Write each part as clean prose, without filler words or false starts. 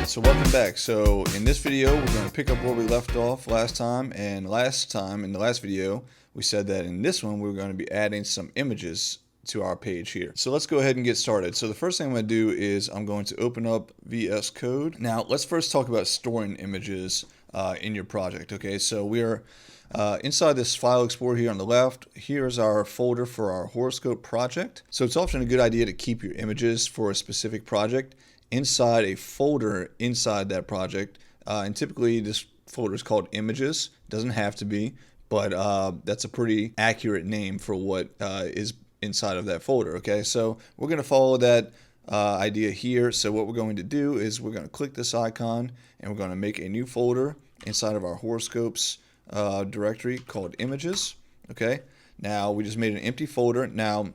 Alright, so welcome back. So in this video we're going to pick up where we left off last time, and in the last video we said that in this one we're going to be adding some images to our page here. So let's go ahead and get started. So the first thing I'm going to do is I'm going to open up VS Code. Now let's first talk about storing images in your project. Okay, so we are inside this file explorer here on the left. Here's our folder for our horoscope project. So it's often a good idea to keep your images for a specific project inside a folder inside that project, and typically this folder is called images. Doesn't have to be, but that's a pretty accurate name for what is inside of that folder. Okay, so we're going to follow that idea here. So what we're going to do is we're going to click this icon and we're going to make a new folder inside of our horoscopes directory called images. Okay, now we just made an empty folder. Now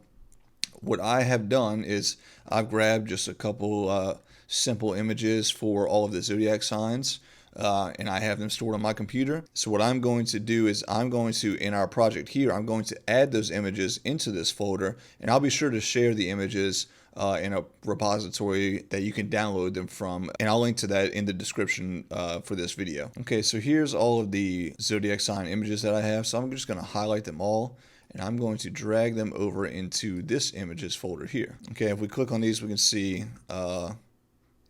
what I have done is I've grabbed just a couple simple images for all of the zodiac signs, and I have them stored on my computer. So what I'm going to do is I'm going to, in our project here, I'm going to add those images into this folder, and I'll be sure to share the images in a repository that you can download them from, and I'll link to that in the description for this video. Okay, so here's all of the zodiac sign images that I have. So I'm just going to highlight them all, and I'm going to drag them over into this images folder here. Okay, if we click on these, we can see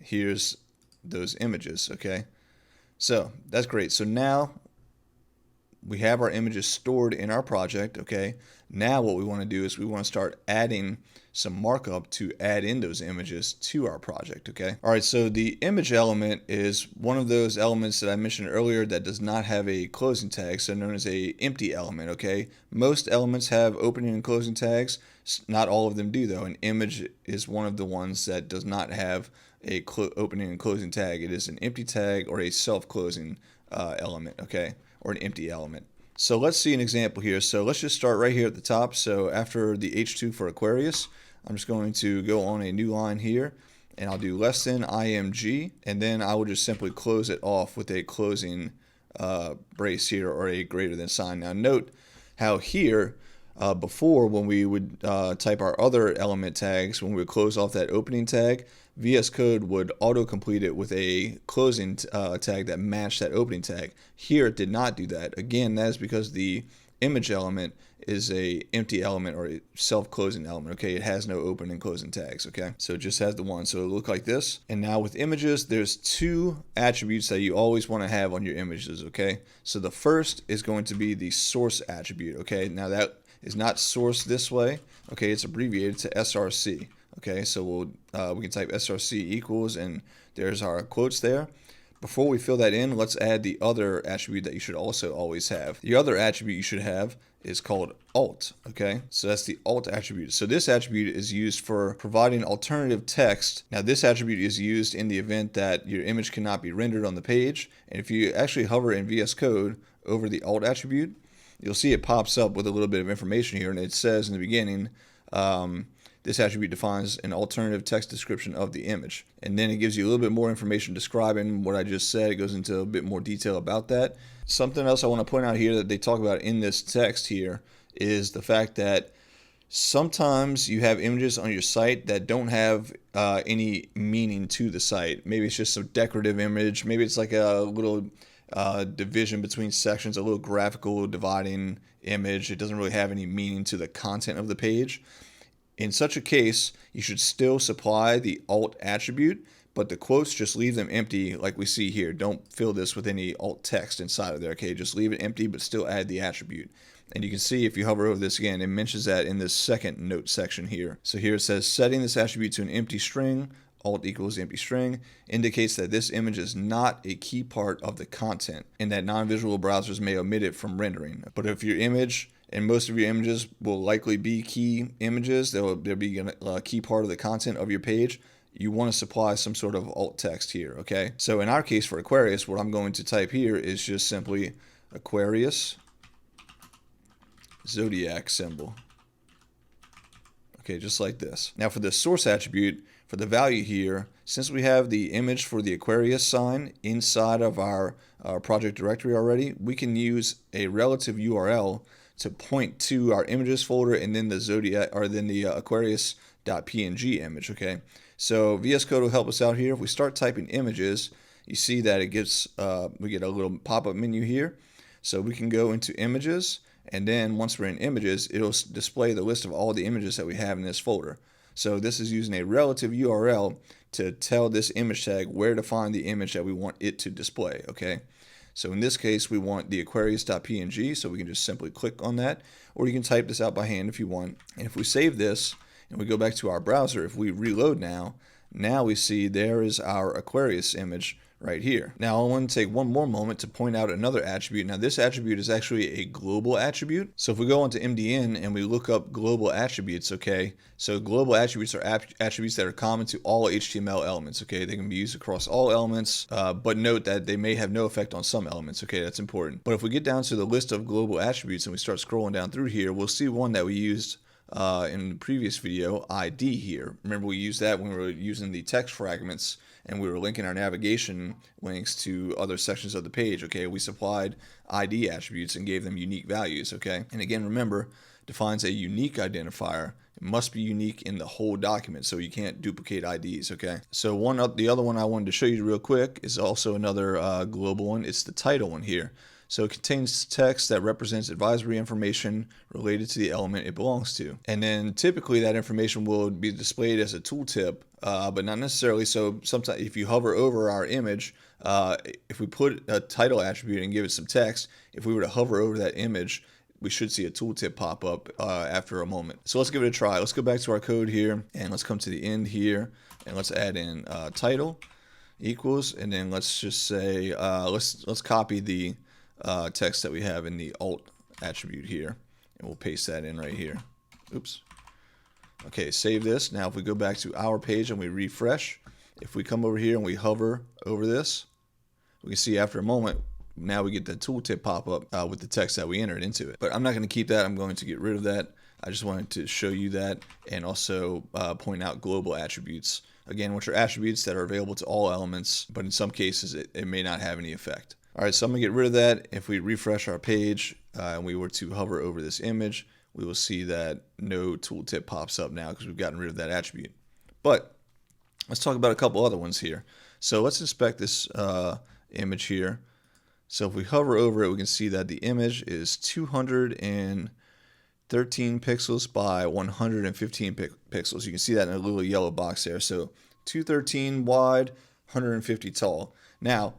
here's those images. Okay, so that's great. So now we have our images stored in our project. Okay, now what we want to do is we want to start adding some markup to add in those images to our project. Okay, all right, so the image element is one of those elements that I mentioned earlier that does not have a closing tag, so known as a empty element. Okay, most elements have opening and closing tags. Not all of them do though. An image is one of the ones that does not have a opening and closing tag. It is an empty tag or a self-closing element. Okay, or an empty element. So let's see an example here. So let's just start right here at the top. So after the H2 for Aquarius, I'm just going to go on a new line here, and I'll do less than IMG, and then I will just simply close it off with a closing brace here, or a greater than sign. Now note how here before, when we would type our other element tags, when we would close off that opening tag, VS Code would auto-complete it with a closing tag that matched that opening tag. Here it did not do that. Again, that is because the image element is a empty element, or a self-closing element. Okay, it has no open and closing tags. Okay, so it just has the one. So it'll look like this. And now with images, there's two attributes that you always want to have on your images. Okay, so the first is going to be the source attribute. Okay, now that is not sourced this way. Okay, it's abbreviated to SRC. Okay, so we can type SRC equals, and there's our quotes there. Before we fill that in, let's add the other attribute that you should also always have. The other attribute you should have is called alt. Okay, so that's the alt attribute. So this attribute is used for providing alternative text. Now this attribute is used in the event that your image cannot be rendered on the page, and if you actually hover in VS Code over the alt attribute, you'll see it pops up with a little bit of information here, and it says in the beginning, this attribute defines an alternative text description of the image. And then it gives you a little bit more information describing what I just said. It goes into a bit more detail about that. Something else I want to point out here that they talk about in this text here is the fact that sometimes you have images on your site that don't have any meaning to the site. Maybe it's just a decorative image. Maybe it's like a little division between sections, a little graphical dividing image. It doesn't really have any meaning to the content of the page. In such a case, you should still supply the alt attribute, but the quotes, just leave them empty like we see here. Don't fill this with any alt text inside of there. Okay, just leave it empty, but still add the attribute. And you can see if you hover over this again, it mentions that in this second note section here. So here it says, setting this attribute to an empty string, alt equals empty string, indicates that this image is not a key part of the content and that non-visual browsers may omit it from rendering. But if your image, and most of your images will likely be key images, they'll be a key part of the content of your page, you want to supply some sort of alt text here. Okay, so in our case for Aquarius, what I'm going to type here is just simply Aquarius zodiac symbol. Okay, just like this. Now for the source attribute, for the value here, since we have the image for the Aquarius sign inside of our project directory already, we can use a relative URL to point to our images folder and then the zodiac, or then the Aquarius.png image. Okay, So VS Code will help us out here. If we start typing images, you see that it gets we get a little pop-up menu here. So we can go into images, and then once we're in images, it'll display the list of all the images that we have in this folder. So this is using a relative URL to tell this image tag where to find the image that we want it to display, okay? So in this case, we want the Aquarius.png, so we can just simply click on that, or you can type this out by hand if you want. And if we save this and we go back to our browser, if we reload now we see there is our Aquarius image right here. Now I want to take one more moment to point out another attribute. Now this attribute is actually a global attribute. So if we go onto MDN and we look up global attributes, okay, so global attributes are attributes that are common to all HTML elements, okay, they can be used across all elements, but note that they may have no effect on some elements, okay, that's important. But if we get down to the list of global attributes and we start scrolling down through here, we'll see one that we used in the previous video, ID here. Remember we used that when we were using the text fragments and we were linking our navigation links to other sections of the page, okay? We supplied ID attributes and gave them unique values, okay? And again, remember, defines a unique identifier. It must be unique in the whole document, so you can't duplicate IDs, okay? So the other one I wanted to show you real quick is also another global one. It's the title one here. So it contains text that represents advisory information related to the element it belongs to. And then typically that information will be displayed as a tooltip, but not necessarily. So sometimes if you hover over our image, if we put a title attribute and give it some text, if we were to hover over that image, we should see a tooltip pop up after a moment. So let's give it a try. Let's go back to our code here and let's come to the end here and let's add in title equals, and then let's just say let's copy the text that we have in the alt attribute here, and we'll paste that in right here. Oops. Okay, save this. Now if we go back to our page and we refresh, if we come over here and we hover over this, we can see after a moment now we get the tooltip pop up with the text that we entered into it. But I'm not going to keep that. I'm going to get rid of that. I just wanted to show you that and also point out global attributes, again, which are attributes that are available to all elements, but in some cases it may not have any effect. Alright, so I'm going to get rid of that. If we refresh our page and we were to hover over this image, we will see that no tooltip pops up now because we've gotten rid of that attribute. But let's talk about a couple other ones here. So let's inspect this image here. So if we hover over it, we can see that the image is 213 pixels by 115 pixels. You can see that in a little yellow box there. So 213 wide, 150 tall. Now,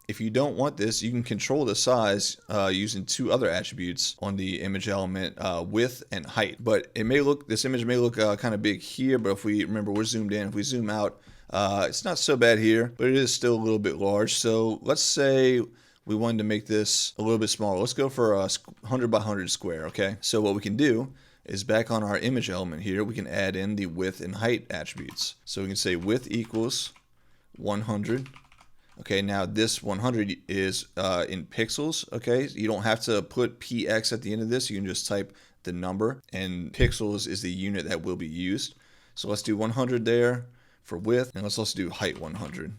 if you don't want this, you can control the size using two other attributes on the image element, width and height. But this image may look kind of big here, but if we remember we're zoomed in, if we zoom out, it's not so bad here, but it is still a little bit large. So let's say we wanted to make this a little bit smaller. Let's go for a 100 by 100 square, okay? So what we can do is back on our image element here, we can add in the width and height attributes. So we can say width equals 100. Okay, now this 100 is in pixels, okay? You don't have to put px at the end of this. You can just type the number, and pixels is the unit that will be used. So let's do 100 there for width, and let's also do height 100.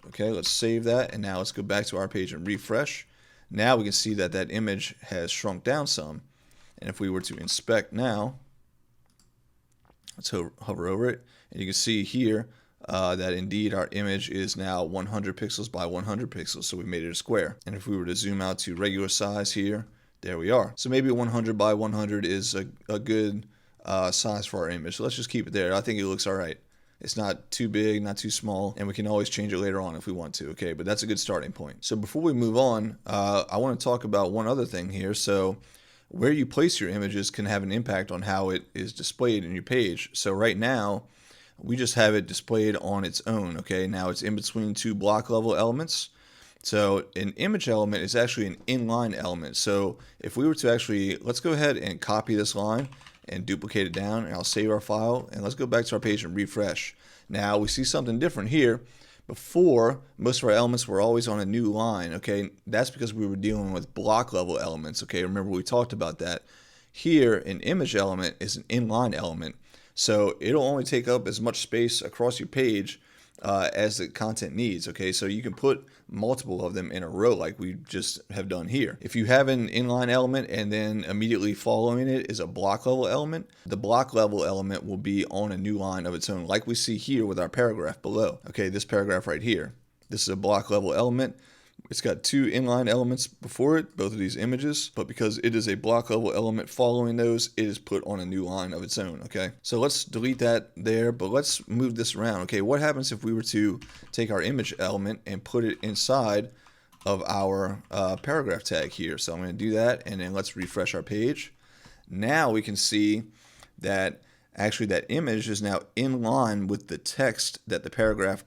Okay, let's save that, and now let's go back to our page and refresh. Now we can see that that image has shrunk down some. And if we were to inspect now, let's hover over it, and you can see here that indeed our image is now 100 pixels by 100 pixels, so we made it a square. And if we were to zoom out to regular size here, there we are. So maybe 100 by 100 is a good size for our image. So let's just keep it there. I think it looks all right. It's not too big, not too small, and we can always change it later on if we want to, okay? But that's a good starting point. So before we move on, I want to talk about one other thing here. So where you place your images can have an impact on how it is displayed in your page. So right now, we just have it displayed on its own, okay? Now it's in between two block level elements. So an image element is actually an inline element. So if we were to actually, let's go ahead and copy this line and duplicate it down, and I'll save our file, and let's go back to our page and refresh. Now we see something different here. Before, most of our elements were always on a new line, okay? That's because we were dealing with block level elements, okay? Remember we talked about that. Here, an image element is an inline element. So it'll only take up as much space across your page as the content needs. Okay, so you can put multiple of them in a row like we just have done here. If you have an inline element and then immediately following it is a block level element, the block level element will be on a new line of its own, like we see here with our paragraph below. Okay, this paragraph right here. This is a block level element. It's got two inline elements before it, both of these images, but because it is a block level element following those, it is put on a new line of its own, okay? So let's delete that there, but let's move this around, okay? What happens if we were to take our image element and put it inside of our paragraph tag here? So I'm going to do that, and then let's refresh our page. Now we can see that actually that image is now in line with the text that the paragraph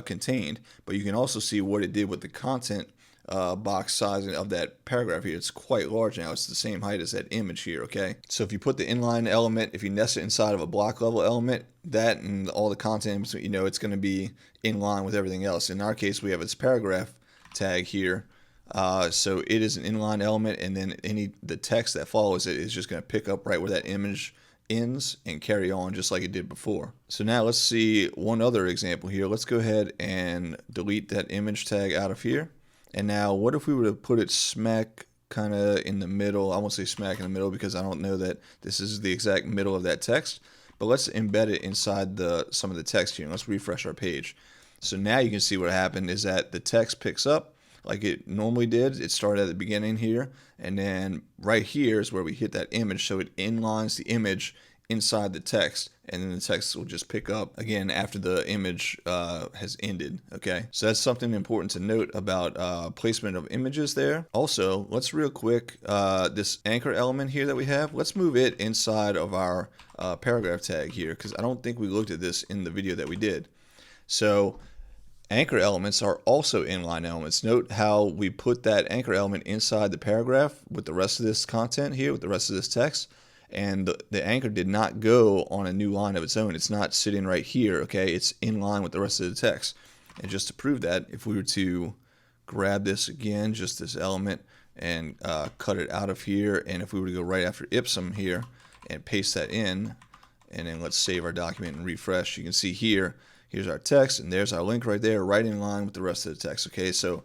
contained, but you can also see what it did with the content box sizing of that paragraph here. It's quite large now. It's the same height as that image here, okay? So if you put the inline element, if you nest it inside of a block level element, that and all the content, you know, it's going to be in line with everything else. In our case, we have its paragraph tag here. So it is an inline element, and then the text that follows it is just going to pick up right where that image ends and carry on just like it did before. So now let's see one other example here. Let's go ahead and delete that image tag out of here. And now what if we were to put it smack kind of in the middle? I won't say smack in the middle because I don't know that this is the exact middle of that text, but let's embed it inside some of the text here. Let's refresh our page. So now you can see what happened is that the text picks up like it normally did. It started at the beginning here, and then right here is where we hit that image, so it inlines the image inside the text, and then the text will just pick up again after the image has ended. Okay, so that's something important to note about placement of images there. Also, let's real quick, this anchor element here that we have, let's move it inside of our paragraph tag here, because I don't think we looked at this in the video that we did. So anchor elements are also inline elements. Note how we put that anchor element inside the paragraph with the rest of this content here, with the rest of this text, and the anchor did not go on a new line of its own. It's not sitting right here, okay? It's in line with the rest of the text. And just to prove that, if we were to grab this again, just this element, and cut it out of here, and if we were to go right after ipsum here and paste that in, and then let's save our document and refresh, you can see here, here's our text, and there's our link right there, right in line with the rest of the text. Okay, so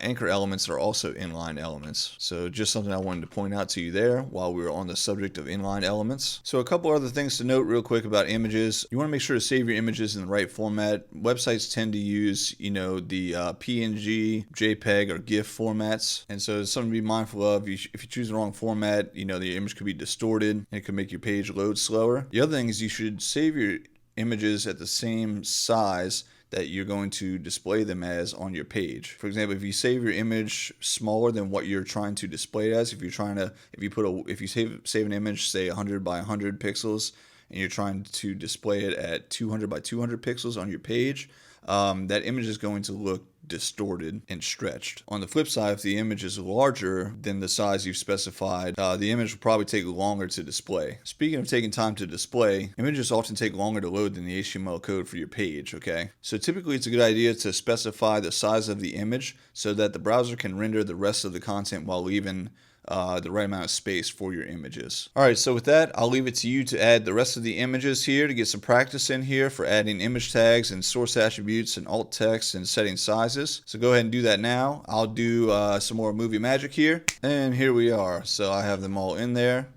anchor elements are also inline elements. So just something I wanted to point out to you there while we were on the subject of inline elements. So a couple other things to note real quick about images. You want to make sure to save your images in the right format. Websites tend to use, you know, the PNG, JPEG, or GIF formats, and so it's something to be mindful of. If you choose the wrong format, you know, the image could be distorted and it could make your page load slower. The other thing is you should save your images at the same size that you're going to display them as on your page. For example, if you save your image smaller than what you're trying to display it as, if you save an image, say 100 by 100 pixels, and you're trying to display it at 200 by 200 pixels on your page, that image is going to look distorted and stretched. On the flip side, if the image is larger than the size you've specified, the image will probably take longer to display. Speaking of taking time to display, images often take longer to load than the HTML code for your page, okay? So typically it's a good idea to specify the size of the image so that the browser can render the rest of the content while leaving the right amount of space for your images. Alright, so with that, I'll leave it to you to add the rest of the images here to get some practice in here for adding image tags and source attributes and alt text and setting sizes. So go ahead and do that now. I'll do some more movie magic here, and here we are. So I have them all in there.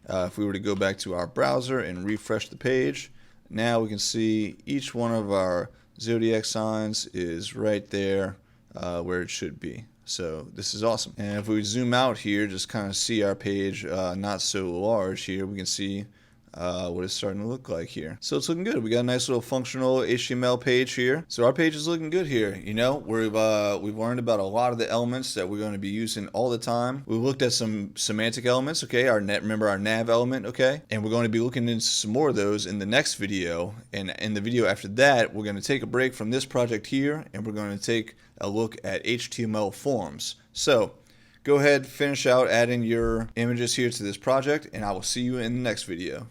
If we were to go back to our browser and refresh the page, now we can see each one of our zodiac signs is right there where it should be. So this is awesome. And if we zoom out here, just kind of see our page not so large here, we can see what it's starting to look like here. So it's looking good. We got a nice little functional HTML page here. So our page is looking good here. You know, we've learned about a lot of the elements that we're going to be using all the time. We looked at some semantic elements, okay, remember our nav element, okay? And we're going to be looking into some more of those in the next video. And in the video after that, we're going to take a break from this project here, and we're going to take a look at HTML forms. So go ahead, finish out adding your images here to this project, and I will see you in the next video.